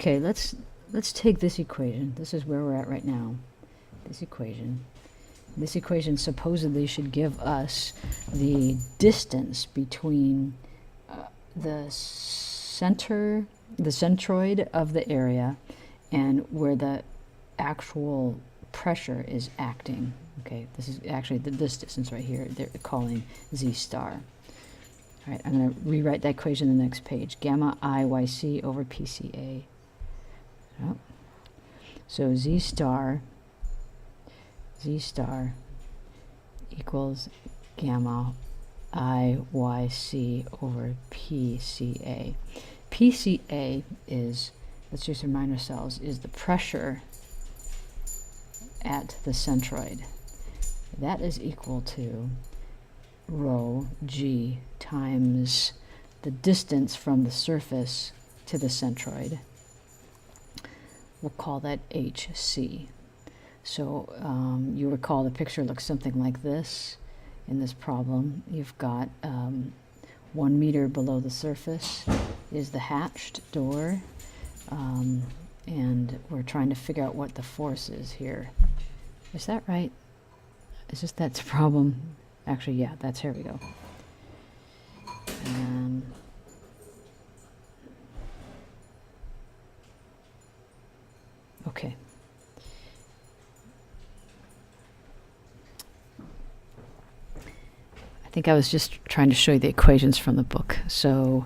Okay, let's take this equation. This is where we're at right now. This equation. This equation supposedly should give us the distance between the centroid of the area and where the actual pressure is acting. Okay, this is actually this distance right here. They're calling Z star. All right, I'm going to rewrite that equation on the next page. Gamma IYC over PCA. Oh. So Z star equals gamma IYC over PCA. PCA is, let's just remind ourselves, is the pressure at the centroid. That is equal to rho G times the distance from the surface to the centroid. We'll call that HC. So you recall the picture looks something like this. In this problem, you've got 1 meter below the surface is the hatched door, and we're trying to figure out what the force is here. Is that right? Is this that's a problem? Actually, yeah, here we go. Okay. I think I was just trying to show you the equations from the book, so,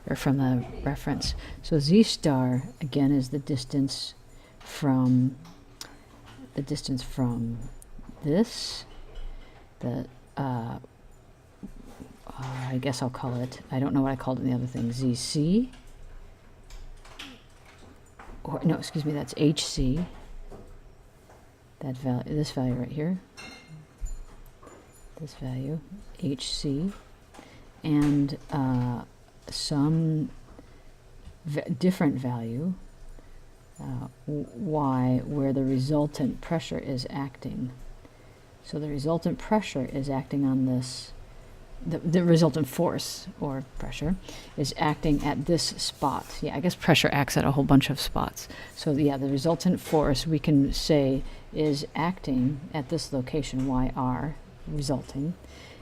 or from the reference. So Z star, again, is the distance from this, I guess I'll call it, I don't know what I called it in the other thing, ZC, or no, excuse me, that's HC, that value, this value right here, this value, HC, and some different value, Y, where the resultant pressure is acting. So the resultant pressure is acting on this, the resultant force or pressure is acting at this spot. Yeah, I guess pressure acts at a whole bunch of spots. So yeah, the resultant force we can say is acting at this location, YR, resulting,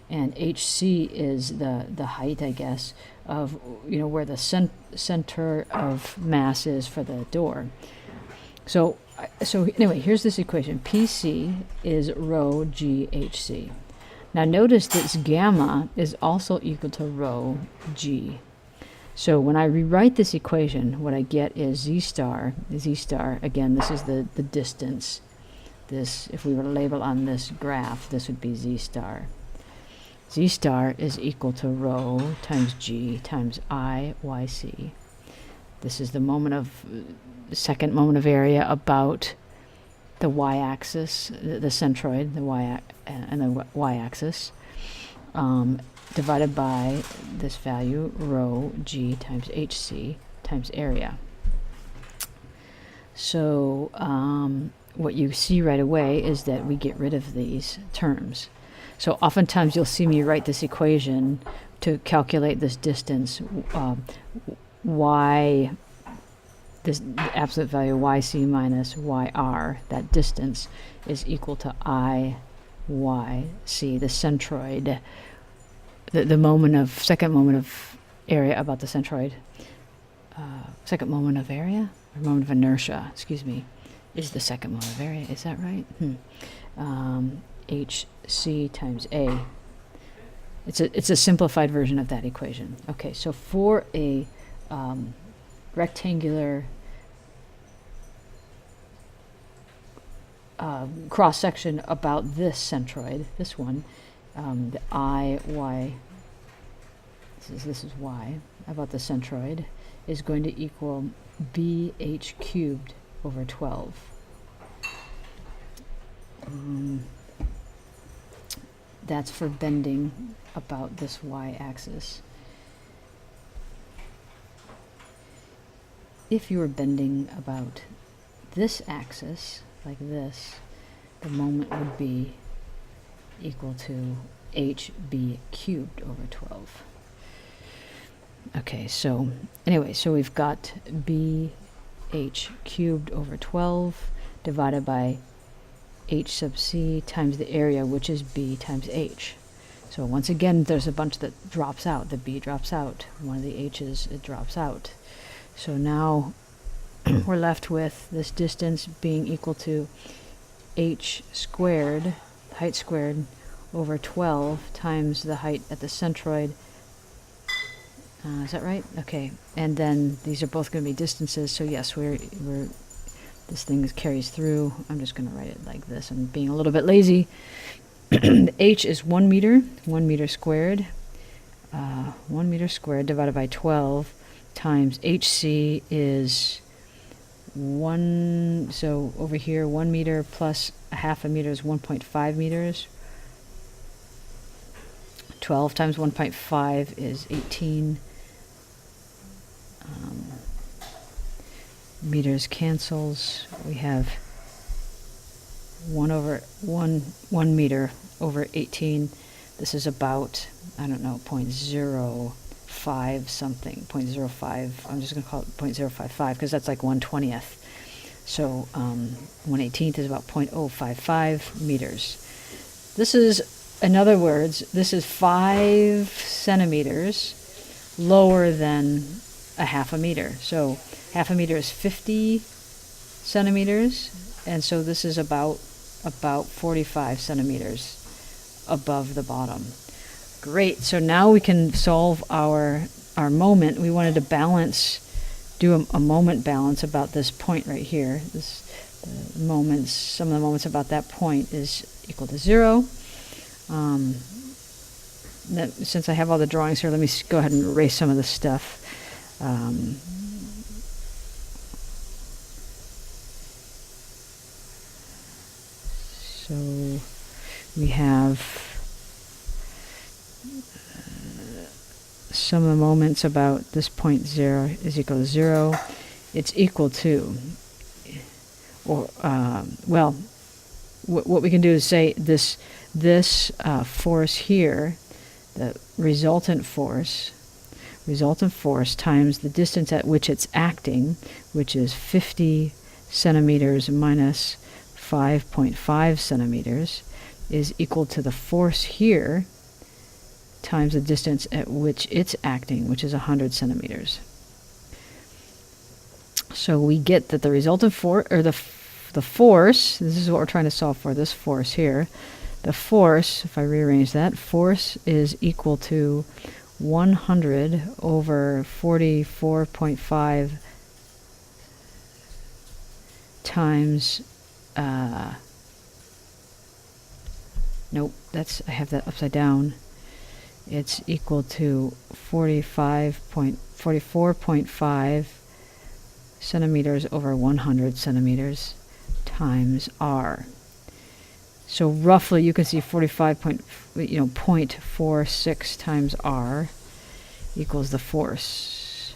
and HC is the height, I guess, of, you know, where the center of mass is for the door. So anyway, here's this equation. PC is rho GHC. Now notice this gamma is also equal to rho G. So when I rewrite this equation, what I get is Z star, again, this is the distance. This, if we were to label on this graph, this would be Z star. Z star is equal to rho times G times IYC. This is the second moment of area about the y-axis, the centroid, and the y-axis, divided by this value, rho G times HC times area. So what you see right away is that we get rid of these terms. So oftentimes you'll see me write this equation to calculate this distance, y, this absolute value yc minus yr, that distance, is equal to IYC, the centroid, the second moment of area about the centroid, second moment of area, or moment of inertia, excuse me, is the second moment of area. Is that right? HC times A. It's a simplified version of that equation. Okay, so for a rectangular cross section about this centroid, this one, the IY, this is Y, about the centroid, is going to equal BH cubed over 12. That's for bending about this y-axis. If you were bending about this axis, like this, the moment would be equal to HB cubed over 12. Okay, so anyway, so we've got BH h cubed over 12 divided by h sub c times the area, which is b times h. So once again, there's a bunch that drops out. The b drops out. One of the h's, it drops out. So now we're left with this distance being equal to h squared, height squared, over 12 times the height at the centroid. Is that right? Okay. And then these are both going to be distances. So yes, this thing carries through. I'm just going to write it like this. I'm being a little bit lazy. H is 1 meter squared. 1 meter squared divided by 12 times HC is 1. So over here, 1 meter plus a half a meter is 1.5 meters. 12 times 1.5 is 18. Meters cancels. We have 1 meter over 18. This is about, I don't know, 0.05 something, 0.05. I'm just going to call it 0.055 because that's like 1/20th. So 1/18th is about 0.055 meters. This is, in other words, this is 5 centimeters lower than a half a meter. So half a meter is 50 centimeters, and so this is about 45 centimeters above the bottom. Great. So now we can solve our moment. We wanted to do a moment balance about this point right here. Some of the moments about that point is equal to 0. Since I have all the drawings here, let me go ahead and erase some of this stuff. So we have some of the moments about this point 0 is equal to 0. It's equal to, or well, what we can do is say this force here, the resultant force times the distance at which it's acting, which is 50 centimeters minus 5.5 centimeters, is equal to the force here times the distance at which it's acting, which is 100 centimeters. So we get that the resultant force, or the force, this is what we're trying to solve for, this force here. The force, if I rearrange that, force is equal to 100 over 44.5 times, nope, I have that upside down. It's equal to 44.5 centimeters over 100 centimeters times R. So roughly you can see 0.46 times R equals the force.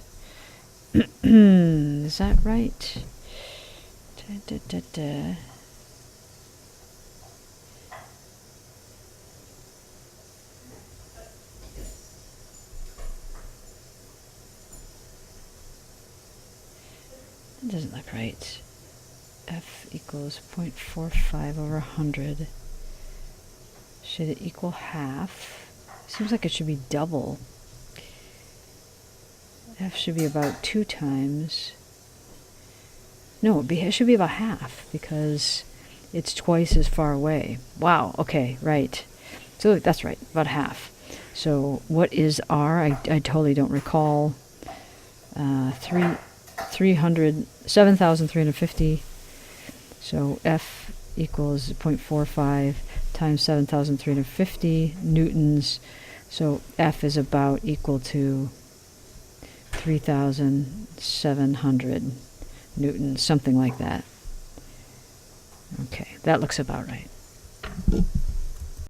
Is that right? That doesn't look right. F equals 0.45 over 100. Should it equal half? Seems like it should be double. F should be about 2 times. No, it should be about half because it's twice as far away. Wow, okay, right. So that's right, about half. So what is R? I totally don't recall. 7,350. So F equals 0.45 times 7,350 newtons. So F is about equal to 3,700 newtons, something like that. Okay, that looks about right.